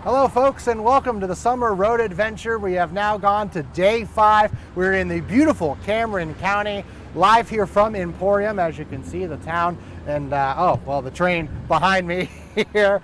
Hello folks, and welcome to the Summer Road Adventure. We have now gone to day 5. We're in the beautiful Cameron County, live here from Emporium. As you can see, the town and the train behind me here.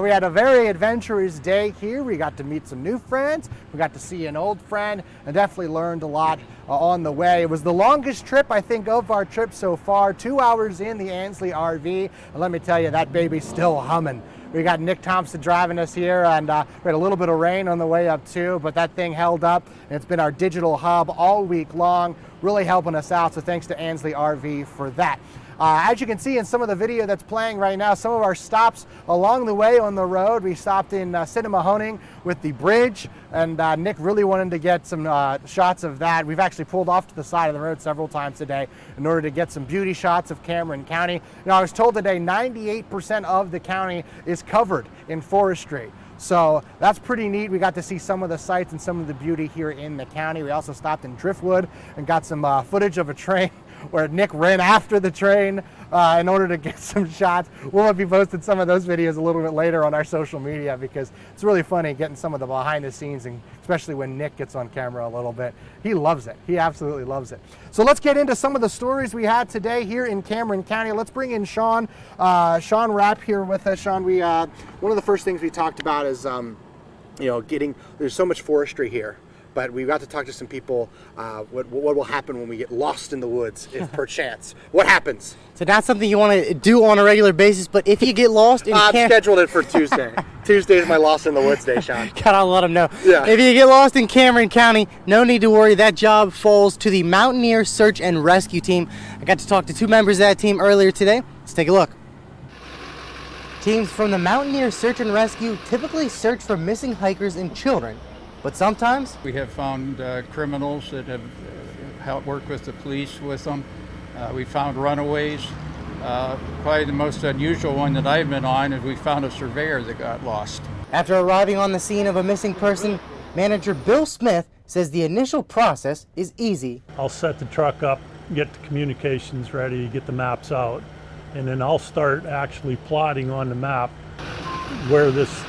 We had a very adventurous day here. We got to meet some new friends. We got to see an old friend and definitely learned a lot on the way. It was the longest trip, I think, of our trip so far. 2 hours in the Ansley RV. And let me tell you, that baby's still humming. We got Nick Thompson driving us here, and we had a little bit of rain on the way up too, but that thing held up. And it's been our digital hub all week long, really helping us out. So thanks to Ansley RV for that. As you can see in some of the video that's playing right now, some of our stops along the way on the road. We stopped in Cinemahoning with the bridge, and Nick really wanted to get some shots of that. We've actually pulled off to the side of the road several times today in order to get some beauty shots of Cameron County. Now, I was told today 98% of the county is covered in forestry. So that's pretty neat. We got to see some of the sights and some of the beauty here in the county. We also stopped in Driftwood and got some footage of a train where Nick ran after the train in order to get some shots. We'll be posting some of those videos a little bit later on our social media because it's really funny getting some of the behind the scenes, and especially when Nick gets on camera a little bit. He loves it. He absolutely loves it. So let's get into some of the stories we had today here in Cameron County. Let's bring in Sean. Sean Rapp here with us. Sean, one of the first things we talked about is there's so much forestry here. But we got to talk to some people. What will happen when we get lost in the woods, if perchance? What happens? So not something you want to do on a regular basis, but if you get lost, I've scheduled it for Tuesday. Tuesday is my Lost in the Woods day, Sean. Gotta let them know. Yeah. If you get lost in Cameron County, no need to worry. That job falls to the Mountaineer Search and Rescue Team. I got to talk to 2 members of that team earlier today. Let's take a look. Teams from the Mountaineer Search and Rescue typically search for missing hikers and children. But sometimes we have found criminals that have helped work with the police with them. We found runaways. Probably the most unusual one that I've been on is we found a surveyor that got lost. After arriving on the scene of a missing person, manager Bill Smith says the initial process is easy. I'll set the truck up, get the communications ready, get the maps out, and then I'll start actually plotting on the map where this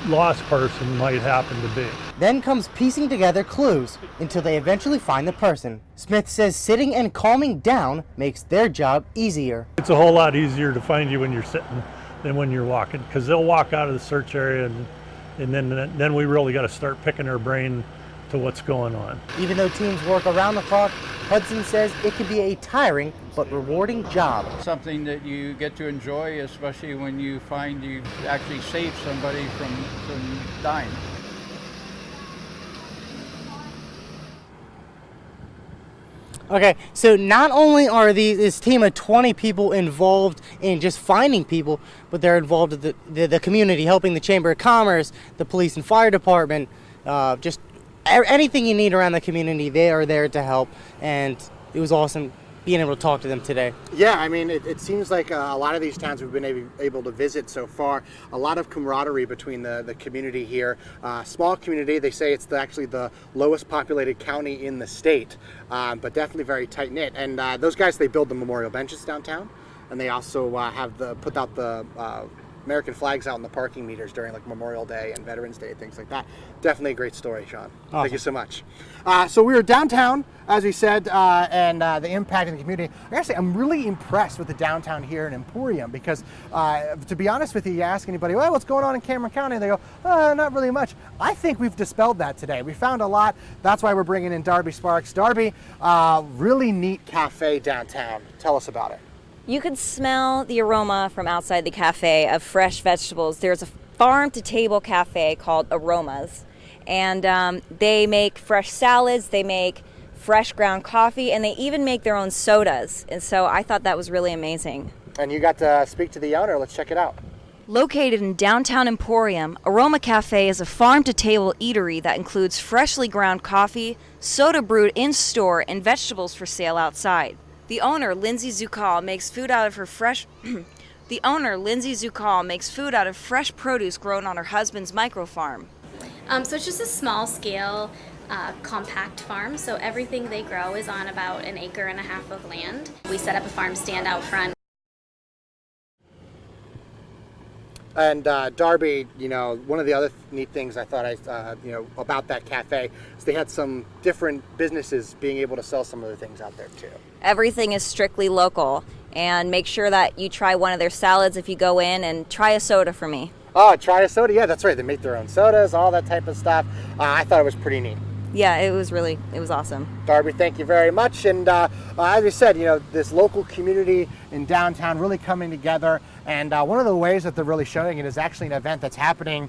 lost person might happen to be. Then comes piecing together clues until they eventually find the person. Smith says sitting and calming down makes their job easier. It's a whole lot easier to find you when you're sitting than when you're walking, because they'll walk out of the search area and then we really got to start picking their brain to what's going on. Even though teams work around the clock, Hudson says it can be a tiring but rewarding job. Something that you get to enjoy, especially when you find you actually saved somebody from dying. Okay, so not only are this team of 20 people involved in just finding people, but they're involved with the community, helping the Chamber of Commerce, the police and fire department, just anything you need around the community, they are there to help. And it was awesome being able to talk to them today. Yeah, I mean, it seems like a lot of these towns we've been able to visit so far, a lot of camaraderie between the community here. Small community, they say it's actually the lowest populated county in the state, but definitely very tight-knit. And those guys, they build the memorial benches downtown, and they also put out the American flags out in the parking meters during like Memorial Day and Veterans Day, things like that. Definitely a great story, Sean. Awesome. Thank you so much. So we were downtown, as we said, and the impact in the community. I gotta say, I'm really impressed with the downtown here in Emporium because, to be honest with you, you ask anybody, well, what's going on in Cameron County? And they go, not really much. I think we've dispelled that today. We found a lot. That's why we're bringing in Darby Sparks. Darby, really neat cafe downtown. Tell us about it. You could smell the aroma from outside the cafe of fresh vegetables. There's a farm-to-table cafe called Aromas, and they make fresh salads, they make fresh ground coffee, and they even make their own sodas. And so I thought that was really amazing. And you got to speak to the owner. Let's check it out. Located in downtown Emporium, Aroma Cafe is a farm-to-table eatery that includes freshly ground coffee, soda brewed in-store, and vegetables for sale outside. The owner, Lindsay Zukal, makes food out of fresh produce grown on her husband's micro farm. So it's just a small scale, compact farm. So everything they grow is on about 1.5 acres of land. We set up a farm stand out front. And Darby, you know, one of the other neat things I thought you know, about that cafe is they had some different businesses being able to sell some of the things out there too. Everything is strictly local, and make sure that you try one of their salads if you go in, and try a soda for me. Oh, try a soda? Yeah, that's right. They make their own sodas, all that type of stuff. I thought it was pretty neat. Yeah, it was awesome. Darby, thank you very much. And as I said, you know, this local community in downtown really coming together. And one of the ways that they're really showing it is actually an event that's happening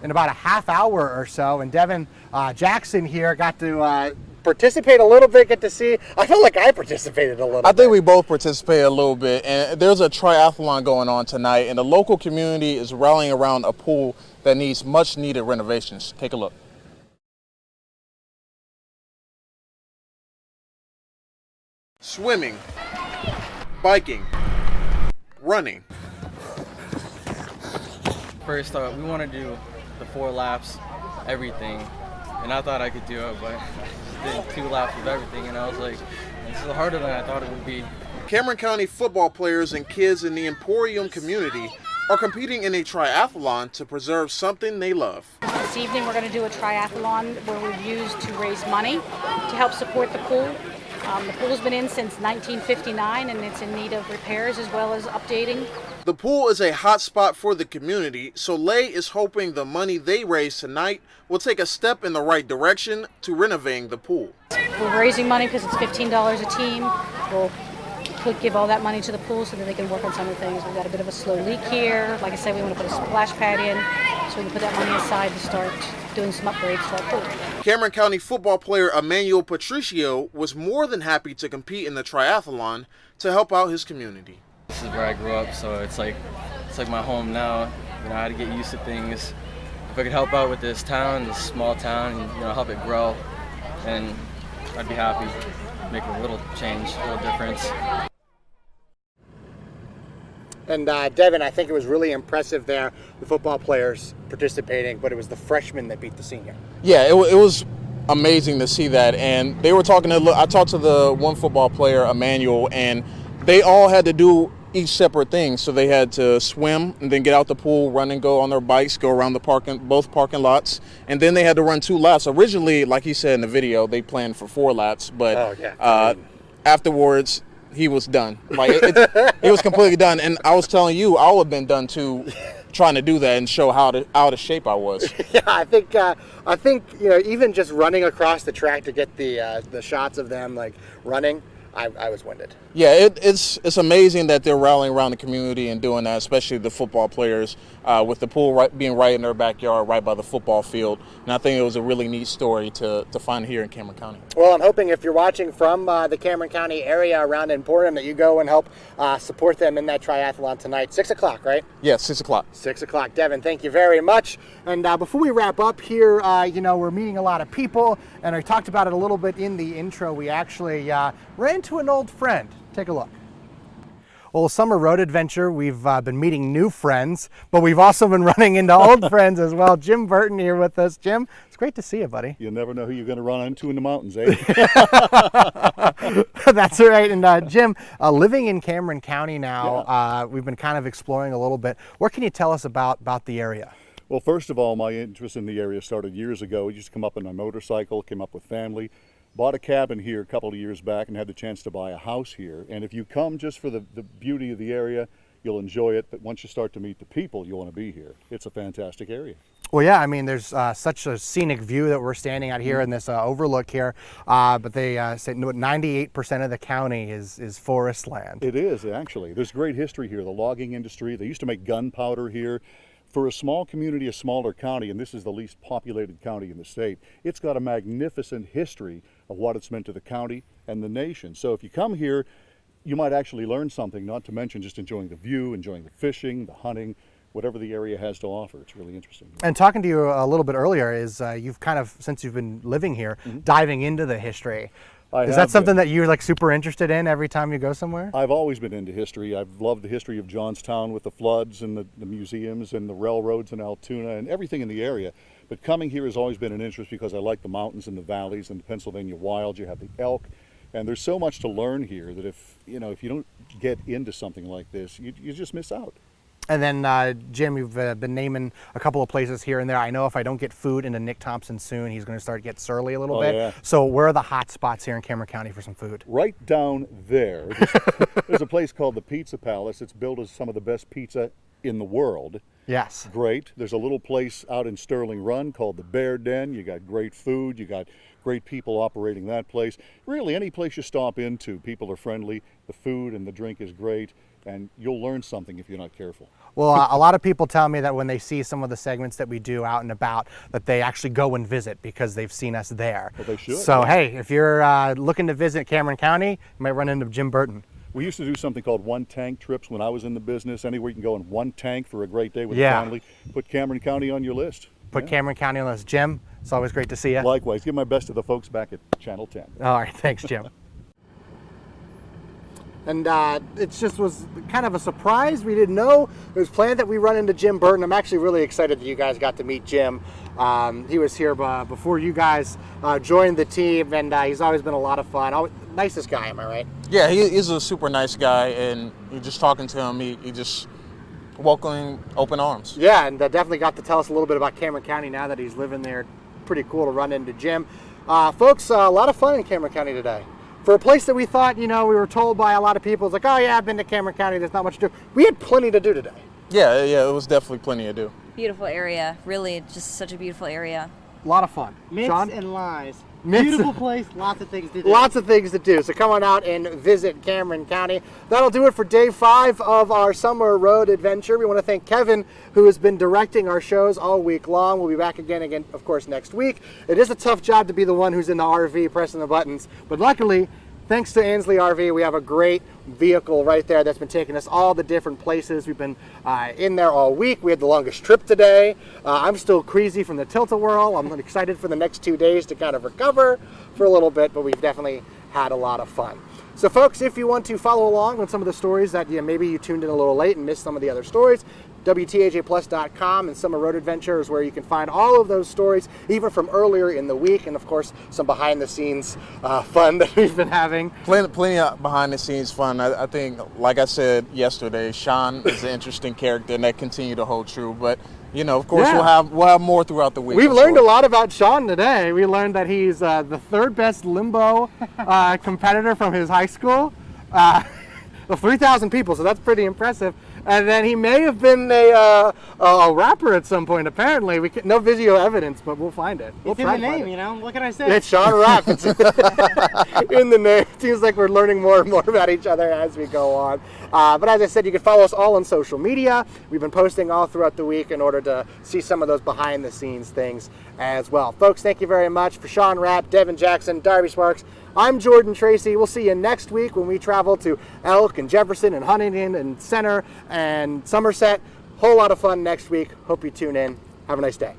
in about a half hour or so. And Devin Jackson here got to participate a little bit, get to see. I feel like I participated a little bit. I think we both participated a little bit. And there's a triathlon going on tonight. And the local community is rallying around a pool that needs much needed renovations. Take a look. Swimming, biking, running. First, we want to do the 4 laps, everything, and I thought I could do it, but I just did 2 laps of everything, and I was like, this is harder than I thought it would be. Cameron County football players and kids in the Emporium community are competing in a triathlon to preserve something they love. This evening we're going to do a triathlon where we've used to raise money to help support the pool. The pool's been in since 1959 and it's in need of repairs as well as updating. The pool is a hot spot for the community, so Lay is hoping the money they raise tonight will take a step in the right direction to renovating the pool. We're raising money because it's $15 a team. We'll give all that money to the pool so that they can work on some of the things. We've got a bit of a slow leak here. Like I said, we want to put a splash pad in so we can put that money aside to start doing some upgrades to our pool. Cameron County football player Emmanuel Patricio was more than happy to compete in the triathlon to help out his community. This is where I grew up, so it's like my home now. You know, I had to get used to things. If I could help out with this town, this small town, and help it grow, then I'd be happy making a little change, a little difference. And Devin, I think it was really impressive there, the football players participating, but it was the freshmen that beat the senior. Yeah, it was amazing to see that. And they were talking I talked to the one football player, Emmanuel, and they all had to do each separate thing. So they had to swim and then get out the pool, run and go on their bikes, go around both parking lots, and then they had to run 2 laps. Originally, like he said in the video, they planned for 4 laps, but afterwards he was done. Like it was completely done. And I was telling you, I would have been done too, trying to do that and show how out of shape I was. Yeah, I think you know, even just running across the track to get the shots of them like running, I was winded. Yeah, it's amazing that they're rallying around the community and doing that, especially the football players, with the pool being right in their backyard, right by the football field. And I think it was a really neat story to find here in Cameron County. Well, I'm hoping if you're watching from the Cameron County area around Emporium that you go and help support them in that triathlon tonight. 6 o'clock, right? Yeah, 6 o'clock. 6 o'clock. Devin, thank you very much. And before we wrap up here, you know, we're meeting a lot of people, and I talked about it a little bit in the intro. We actually ran into an old friend. Take a look. Well, Summer Road Adventure, we've been meeting new friends, but we've also been running into old friends as well. Jim Burton here with us. Jim, it's great to see you, buddy. You never know who you're going to run into in the mountains, eh? That's right. And Jim, living in Cameron County now, we've been kind of exploring a little bit. What can you tell us about the area? Well, first of all, my interest in the area started years ago. I used to come up on my motorcycle, came up with family. Bought a cabin here a couple of years back and had the chance to buy a house here. And if you come just for the beauty of the area, you'll enjoy it. But once you start to meet the people, you want to be here. It's a fantastic area. Well, yeah, I mean, there's such a scenic view that we're standing out here in this overlook here. But they say 98% of the county is forest land. It is, actually. There's great history here. The logging industry, they used to make gunpowder here. For a small community, a smaller county, and this is the least populated county in the state, it's got a magnificent history of what it's meant to the county and the nation. So if you come here, you might actually learn something, not to mention just enjoying the view, enjoying the fishing, the hunting, whatever the area has to offer. It's really interesting. And talking to you a little bit earlier is you've kind of, since you've been living here, diving into the history. Is that something that you're like super interested in every time you go somewhere? I've always been into history. I've loved the history of Johnstown with the floods and the museums and the railroads in Altoona and everything in the area. But coming here has always been an interest because I like the mountains and the valleys and the Pennsylvania wilds. You have the elk, and there's so much to learn here that if you don't get into something like this, you just miss out. And then, Jim, you've been naming a couple of places here and there. I know if I don't get food into Nick Thompson soon, he's going to start to get surly a little bit. Yeah. So where are the hot spots here in Cameron County for some food? Right down there, there's a place called the Pizza Palace. It's billed as some of the best pizza in the world. Yes. Great. There's a little place out in Sterling Run called the Bear Den. You got great food. You got great people operating that place. Really, any place you stop into, people are friendly. The food and the drink is great, and you'll learn something if you're not careful. Well, a lot of people tell me that when they see some of the segments that we do out and about, that they actually go and visit because they've seen us there. Well, they should. So, Yeah. hey, if you're looking to visit Cameron County, you might run into Jim Burton. We used to do something called one-tank trips when I was in the business. Anywhere you can go in one tank for a great day with Yeah. the family. Put Cameron County on your list. Put Yeah. Cameron County on the list. Jim, it's always great to see you. Likewise. Give my best to the folks back at Channel 10. All right, thanks, Jim. And it just was kind of a surprise. We didn't know. It was planned that we run into Jim Burton. I'm actually really excited that you guys got to meet Jim. He was here before you guys joined the team, and he's always been a lot of fun. Nicest guy, am I right? Yeah, he's a super nice guy, and you just talking to him, he just welcoming open arms. Yeah, and definitely got to tell us a little bit about Cameron County now that he's living there. Pretty cool to run into Jim. Folks, a lot of fun in Cameron County today. For a place that we thought, we were told by a lot of people, it's like, oh yeah, I've been to Cameron County, there's not much to do. We had plenty to do today. Yeah, it was definitely plenty to do. Beautiful area, really, just such a beautiful area. A lot of fun. Myths Sean? and lies. Myths- Beautiful place, lots of things to do. Lots of things to do. So come on out and visit Cameron County. That'll do it for day 5 of our summer road adventure. We want to thank Kevin, who has been directing our shows all week long. We'll be back again, of course, next week. It is a tough job to be the one who's in the RV pressing the buttons, but luckily, thanks to Ansley RV, we have a great vehicle right there that's been taking us all the different places. We've been in there all week. We had the longest trip today. I'm still queasy from the tilt-a-whirl. I'm excited for the next 2 days to kind of recover for a little bit, but we've definitely had a lot of fun. So folks, if you want to follow along on some of the stories that maybe you tuned in a little late and missed some of the other stories, WTAJplus.com and Summer Road Adventure is where you can find all of those stories, even from earlier in the week, and of course some behind-the-scenes fun that we've been having. Plenty of behind-the-scenes fun. I think, like I said yesterday, Sean is an interesting character, and that continued to hold true. But of course, Yeah. we'll have more throughout the week. We've learned a lot about Sean today. We learned that he's the 3rd best limbo competitor from his high school. Of 3,000 people, so that's pretty impressive. And then he may have been a rapper at some point. Apparently, no video evidence, but we'll find it. We'll It's in try the to find name, it. What can I say? It's Sean Rapp. It's in the name. It seems like we're learning more and more about each other as we go on. But as I said, you can follow us all on social media. We've been posting all throughout the week in order to see some of those behind-the-scenes things as well. Folks, thank you very much. For Sean Rapp, Devin Jackson, Darby Sparks, I'm Jordan Tracy. We'll see you next week when we travel to Elk and Jefferson and Huntington and Center and Somerset. Whole lot of fun next week. Hope you tune in. Have a nice day.